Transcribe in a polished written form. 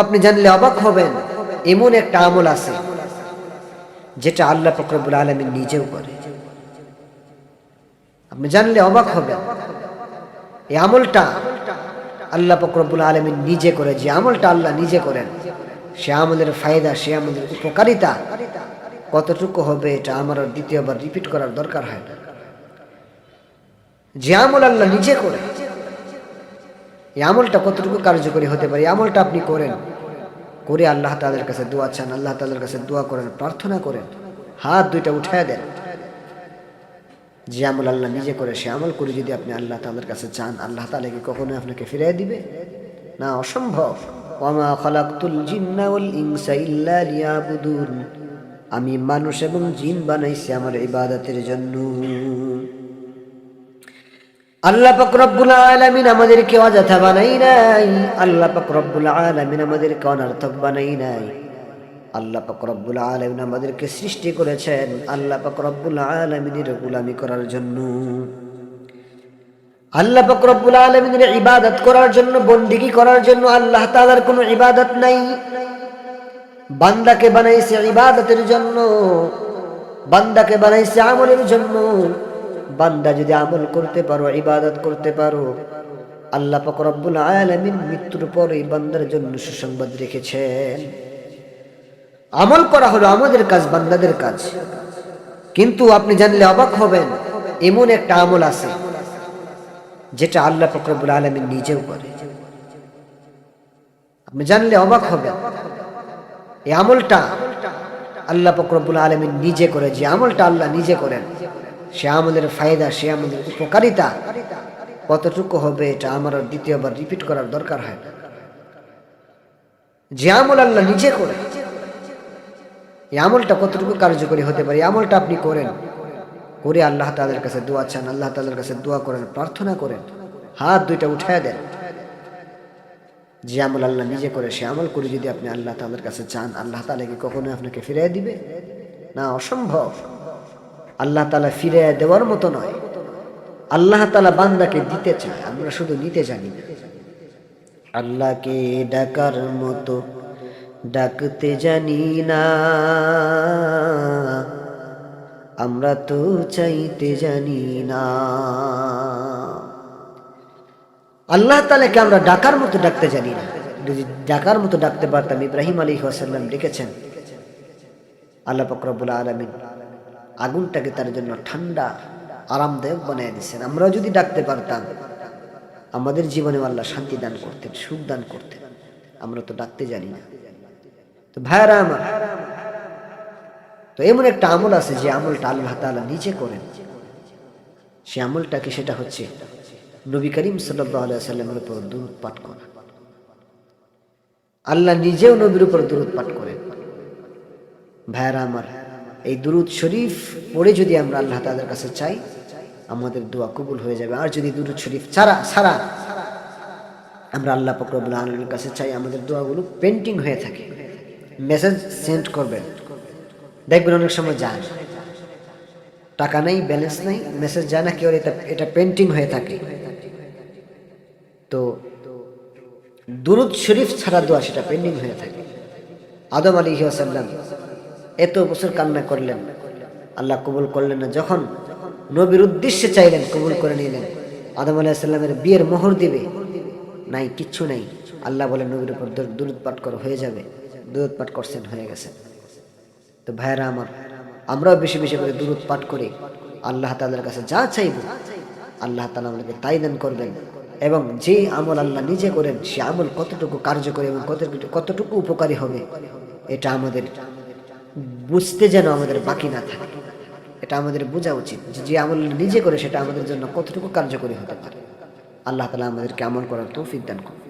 আপনি জানলে অবাক হবেন, এমন একটা আমল আছে যেটা আল্লাহ পাক রব্বুল আলামিন নিজেও করে। আপনি জানলে অবাক হবেন, এই আমলটা আল্লাহ পাক রব্বুল আলামিন নিজে করে। যে আমলটা আল্লাহ নিজে করেন, সে আমলের ফায়দা, সে আমলের উপকারিতা কতটুকু হবে এটা আমার আর দ্বিতীয়বার রিপিট করার দরকার হয় না। যে আমল আল্লাহ নিজে করে, এই আমলটা কতটুকু কার্যকরী হতে পারে, এই আমলটা আপনি করেন, করে আল্লাহ তাআলার কাছে দোয়া চান, আল্লাহ তাআলার কাছে দোয়া করেন, প্রার্থনা করেন, হাত দুইটা উঠায় দেন। যে আমল আল্লাহ নিজে করে, সে আমল করে যদি আপনি আল্লাহ তাআলার কাছে চান, আল্লাহ তাআলা কি কখনোই আপনাকে ফিরিয়ে দিবে? না, অসম্ভব। ওয়ামা খালাকতুল জিন্না ওয়াল ইনসা ইল্লা লিয়াবুদুন, আমি মানুষ এবং জিন বানাইছি আমার ইবাদতের জন্য। আল্লাহ পাক রব্বুল আলামিন আমাদেরকে অযথা বানাই নাই, আল্লাহ পাক রব্বুল আলামিন আমাদেরকে অনর্থক বানাই নাই। আল্লাহ পাক রব্বুল আলামিন আমাদেরকে সৃষ্টি করেছেন আল্লাহ পাক রব্বুল আলামিনের গোলামি করার জন্য, আল্লাহ পাক রব্বুল আলামিনের ইবাদত করার জন্য, বন্দেগী করার জন্য। আল্লাহ তাআলার কোনো ইবাদত নাই, বান্দাকে বানাইছে ইবাদতের জন্য, বান্দাকে বানাইছে আমলের জন্য। বান্দা যদি আমল করতে পারো, ইবাদত করতে পারো, আল্লাহ পাক রব্বুল আলামিন মৃত্যুর পরে বান্দার জন্য সুসংবাদ রেখেছেন। আমল করা হলো আমাদের কাজ, বান্দাদের কাজ। কিন্তু আপনি জানলে অবাক হবেন, এমন একটা আমল আছে যেটা আল্লাহ পাক রব্বুল আলামিন নিজেও করে। আপনি জানলে অবাক হবেন, এই আমলটা আল্লাহ পাক রব্বুল আলামিন নিজে করে। যে আমলটা আল্লাহ নিজে করেন, সে আমলের ফায়দা, সে আমলের উপকারিতা কতটুকু হবে এটা আমার আর দ্বিতীয়বার রিপিট করার দরকার হয় না। যে আমল আল্লাহ নিজে করে, এই আমলটা কতটুকু কার্যকরী হতে পারে, এই আমলটা আপনি করেন, করে আল্লাহ তাআলার কাছে দোয়া চান, আল্লাহ তাআলার কাছে দোয়া করেন, প্রার্থনা করেন, হাত দুইটা উঠায় দেন। যে আমল আল্লাহ নিজে করে, সে আমল করে যদি আপনি আল্লাহ তাআলার কাছে চান, আল্লাহ তাআলা কি কখনোই আপনাকে ফিরিয়ে দিবে? না, অসম্ভব। আল্লাহ তাআলা ফিরিয়ে দেওয়ার মতো নয়, আল্লাহ তাআলা বান্দাকে দিতে চায়, আমরা শুধু নিতে জানি না। আল্লাহকে ডাকার মতো ডাকতে জানি না, আমরা তো চাইতে জানি না। আল্লাহ তাআলাকে আমরা ডাকার মতো ডাকতে জানি না। যদি ডাকার মতো ডাকতে পারতাম, ইব্রাহিম আলাইহিস সালাম ডেকেছেন, আল্লাহ পাক রব্বুল আলামিন আগুনটাকে তার জন্য ঠান্ডা আরামদায়ক বানিয়ে দিয়েছেন। আমরাও যদি ডাকতে পারতাম, আমাদের জীবনে আল্লাহ শান্তি দান করতেন, সুখ দান করতেন। আমরা তো ডাকতে জানি না। তো ভাইরা আমার, তো এমন একটা আমল আছে যে আমলটা আল্লাহ তাআলা নিজে করেন। সে আমলটা কি? সেটা হচ্ছে নবী করিম সাল্লাল্লাহু আলাইহি ওয়াসাল্লামের উপর দুরূদ পাঠ করা। আল্লাহ নিজেও নবীর উপর দুরূদ পাঠ করেন। ভাইরা আমার, এই দুরূদ শরীফ পড়ে যদি আমরা আল্লাহ তাআলার কাছে চাই, আমাদের দোয়া কবুল হয়ে যাবে। আর যদি দুরূদ শরীফ ছাড়া আমরা আল্লাহ পাক রব্বুল আলামিনের কাছে চাই, আমাদের দোয়াগুলো পেন্টিং হয়ে থাকে। মেসেজ সেন্ড করবেন, দেখবেন অনেক সময় যায়, টাকা নাই, ব্যালেন্স নাই, মেসেজ যায় না, কেউ এটা পেন্টিং হয়ে থাকে। তো দুরূদ শরীফ ছাড়া দোয়া সেটা পেন্ডিং হয়ে থাকে। আদম আলাইহিস সালাম এত বছর কান্না করলেন, আল্লাহ কবুল করলেন না। যখন নবীর উদ্দেশ্যে চাইলেন, কবুল করে নিলেন। আদম আলাইহিস সালামের বিয়ের মোহর দিবে, নাই, কিচ্ছু নাই। আল্লাহ বলেন নবীর উপর দুরূদ পাঠ করো, হয়ে যাবে। দুরূদ পাঠ করছেন, হয়ে গেছে। তো ভাইরা আমার, আমরাও বেশি বেশি করে দুরূদ পাঠ করে আল্লাহ তাআলার কাছে যা চাইব, আল্লাহ তাআলা আমাদেরকে তাই দান করবেন। এবং যে আমল আল্লাহ নিজে করেন, সে আমল কতটুকু কার্যকরী এবং কতটুকু উপকারী হবে, এটা আমাদের বুঝতে যেন আমাদের বাকি না থাকে। এটা আমাদের বোঝা উচিত যে আমল নিজে করে সেটা আমাদের জন্য কতটুকু কার্যকরী হতে পারে। আল্লাহ তাআলা আমাদেরকে আমল করার তৌফিক দান করুন।